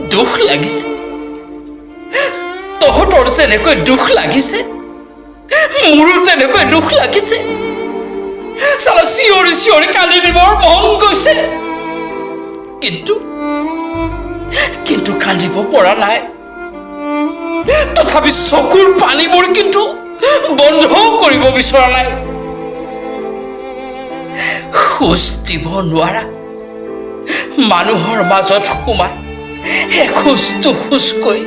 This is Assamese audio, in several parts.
দুখ লাগিছে তহঁতৰ যেনেকৈ দুখ লাগিছে মোৰো তেনেকৈ দুখ লাগিছে চালা চিঞৰি চিঞৰি কান্দি দিবৰ মন গৈছে কিন্তু কান্দিব পৰা নাই তথাপি চকুৰ পানীবোৰ কিন্তু বন্ধ কৰিব বিচৰা নাই খোজ দিব নোৱাৰা মানুহৰ মাজত সোমাই এখোজ দুখোজকৈ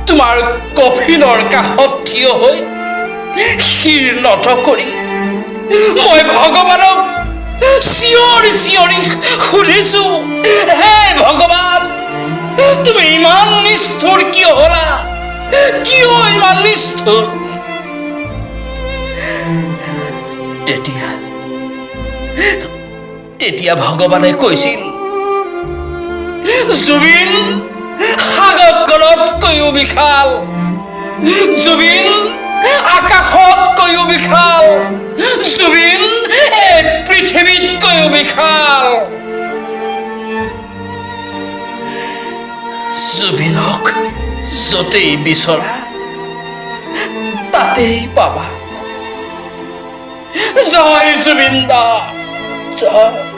তোমাৰ কফিনৰ কাষত থিয় হৈ শিৰ নত কৰি মই ভগৱানক চিঞৰি চিঞৰি সুধিছো হে ভগৱান তুমি ইমান নিষ্ঠুৰ কিয় হলা কিয় ইমান নিষ্ঠুৰ তেতিয়া ভগৱানে কৈছিল জুবিন সাগৰতকৈও বিশাল জুবিন আকাশতকৈও বিশাল জুবিন এই পৃথিৱীতকৈও বিশাল জুবিনক য'তেই বিচৰা তাতেই পাবা জয় জুবিন দা জয়